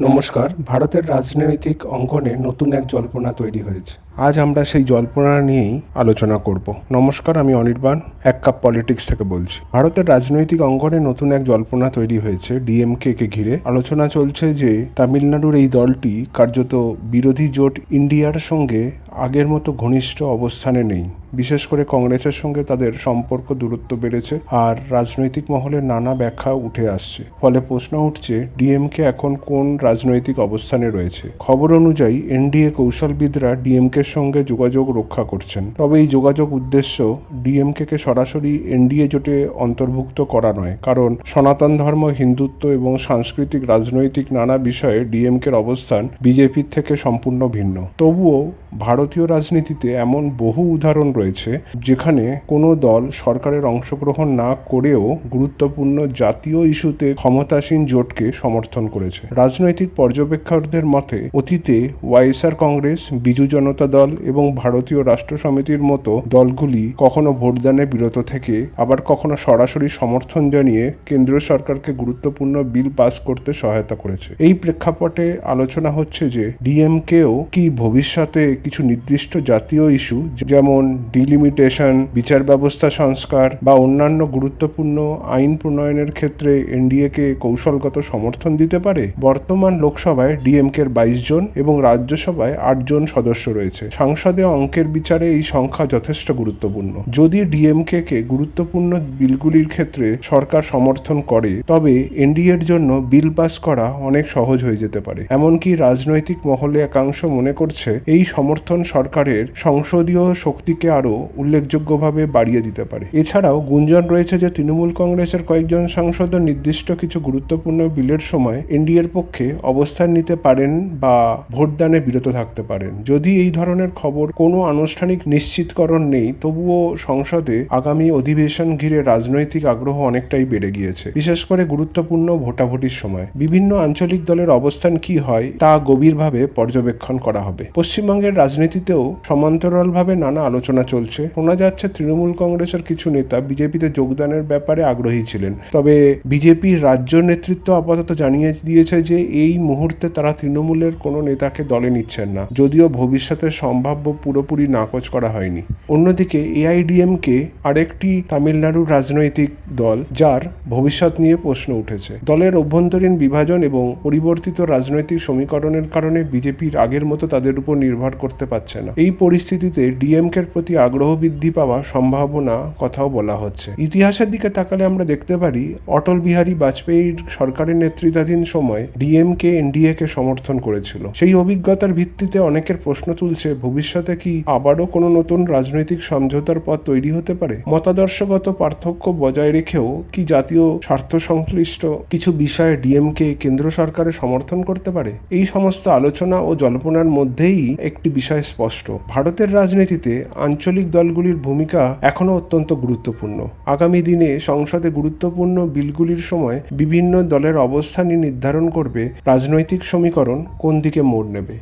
নমস্কার। ভারতের রাজনৈতিক অঙ্গনে নতুন এক জল্পনা তৈরি হয়েছে। আজ আমরা সেই জল্পনা নিয়েই আলোচনা করব। নমস্কার, আমি অনির্বাণ এক কাপ পলিটিক্স থেকে বলছি। ভারতের রাজনৈতিক অঙ্গনে নতুন এক জল্পনা তৈরি হয়েছে ডিএমকে কে ঘিরে। আলোচনা চলছে যে তামিলনাড়ুর এই দলটি কার্যত বিরোধী জোট ইন্ডিয়ার সঙ্গে আগের মতো ঘনিষ্ঠ অবস্থানে নেই। বিশেষ করে কংগ্রেসের সঙ্গে তাদের সম্পর্ক দূরত্ব বেড়েছে আর রাজনৈতিক মহলে নানা ব্যাখ্যা উঠে আসছে। ফলে প্রশ্ন উঠছে ডিএমকে এখন কোন রাজনৈতিক অবস্থানে রয়েছে। খবর অনুযায়ী এনডিএ কৌশলবিদরা ডিএমকের সঙ্গে যোগাযোগ রক্ষা করছেন। তবে এই যোগাযোগ উদ্দেশ্য ডিএমকে কে সরাসরি এনডিএ জোটে অন্তর্ভুক্ত করা নয়, কারণ সনাতন ধর্ম, হিন্দুত্ব এবং সাংস্কৃতিক রাজনৈতিক নানা বিষয়ে ডিএমকের অবস্থান বিজেপির থেকে সম্পূর্ণ ভিন্ন। তবুও ভারতীয় রাজনীতিতে এমন বহু উদাহরণ রয়েছে যেখানে কোনো দল সরকারের অংশগ্রহণ না করেও গুরুত্বপূর্ণ জাতীয় ইস্যুতে ক্ষমতাসীন জোটকে সমর্থন করেছে। রাজনৈতিক পর্যবেক্ষকদের মতে অতীতে ওয়াইএসআর কংগ্রেস, বিজু জনতা দল এবং ভারতীয় রাষ্ট্র সমিতির মতো দলগুলি কখনো ভোটদানে বিরত থেকে আবার কখনো সরাসরি সমর্থন জানিয়ে কেন্দ্রীয় সরকারকে গুরুত্বপূর্ণ বিল পাস করতে সহায়তা করেছে। এই প্রেক্ষাপটে আলোচনা হচ্ছে যে ডিএমকেও কি ভবিষ্যতে কিছু নির্দিষ্ট জাতীয় ইস্যু যেমন ডিলিমিটেশন, বিচার ব্যবস্থা সংস্কার বা অন্যান্য গুরুত্বপূর্ণ আইন প্রণয়নের ক্ষেত্রে এনডিএকে কৌশলগত সমর্থন দিতে পারে। বর্তমান লোকসভায় ডিএমকের 22 জন এবং রাজ্যসভায় 8 জন সদস্য রয়েছে। সংসদে অঙ্কের বিচারে এই সংখ্যা যথেষ্ট গুরুত্বপূর্ণ। যদি ডিএমকে কে গুরুত্বপূর্ণ বিলগুলির ক্ষেত্রে সরকার সমর্থন করে তবে এনডিএর জন্য বিল পাস করা অনেক সহজ হয়ে যেতে পারে। এমনকি রাজনৈতিক মহলে একাংশ মনে করছে এই সমর্থন সরকারের সংসদীয় শক্তিকে আরও উল্লেখযোগ্যভাবে বাড়িয়ে দিতে পারে। এছাড়াও গুঞ্জন রয়েছে যে তৃণমূল কংগ্রেসের কয়েকজন সাংসদ নির্দিষ্ট কিছু গুরুত্বপূর্ণ বিলের সময় এনডিএর পক্ষে অবস্থান নিতে পারেন বা ভোটদানে বিরত থাকতে পারেন। যদি এই ধরনের খবর কোনো আনুষ্ঠানিক নিশ্চিতকরণ নেই, তবুও সংসদে আগামী অধিবেশন ঘিরে রাজনৈতিক আগ্রহ অনেকটাই বেড়ে গিয়েছে। বিশেষ করে গুরুত্বপূর্ণ ভোটাভুটির সময় বিভিন্ন আঞ্চলিক দলের অবস্থান কি হয় তা গভীরভাবে পর্যবেক্ষণ করা হবে। পশ্চিমবঙ্গের রাজনীতিতেও সমান্তরালভাবে নানা আলোচনা চলছে। শোনা যাচ্ছে তৃণমূল কংগ্রেসের কিছু নেতা বিজেপিতে যোগদানের ব্যাপারে আগ্রহী ছিলেন, তবে বিজেপির রাজ্য নেতৃত্ব আপাতত জানিয়ে দিয়েছে যে এই মুহূর্তে তারা তৃণমূলের কোনো নেতাকে দলে নিচ্ছেন না, যদিও ভবিষ্যতে সম্ভাব্য পুরোপুরি নাকচ করা হয়নি। অন্যদিকে এআইডিএমকে আরেকটি তামিলনাড়ুর রাজনৈতিক দল যার ভবিষ্যৎ নিয়ে প্রশ্ন উঠেছে। দলের অভ্যন্তরীণ বিভাজন এবং পরিবর্তিত রাজনৈতিক সমীকরণের কারণে বিজেপির আগের মতো তাদের উপর নির্ভর করতে পারছে না। এই পরিস্থিতিতে ডিএমকের প্রতি আগ্রহ বৃদ্ধি পাওয়া সম্ভাবনা কথাও বলা হচ্ছে। ইতিহাসের দিকে তাকালে আমরা দেখতে পারি অটল বিহারী বাজপেয়ীর সরকারের নেতৃত্বাধীন সময় ডিএমকে এনডিএ কে সমর্থন করেছিল। সেই অভিজ্ঞতার ভিত্তিতে অনেকের প্রশ্ন তুলছে ভবিষ্যতে কি আবারও কোনো নতুন রাজনৈতিক সমঝোতার পথ তৈরি হতে পারে। মতাদর্শগত পার্থক্য বজায় রেখেও কি জাতীয় স্বার্থ সংশ্লিষ্ট কিছু বিষয়ে ডিএমকে কেন্দ্র সরকারের সমর্থন করতে পারে। এই সমস্ত আলোচনা ও জল্পনার মধ্যেই একটি বিষয় স্পষ্ট, ভারতের রাজনীতিতে আঞ্চলিক দলগুলির ভূমিকা এখনও অত্যন্ত গুরুত্বপূর্ণ। আগামী দিনে সংসদে গুরুত্বপূর্ণ বিলগুলির সময় বিভিন্ন দলের অবস্থানই নির্ধারণ করবে রাজনৈতিক সমীকরণ কোন দিকে মোড় নেবে।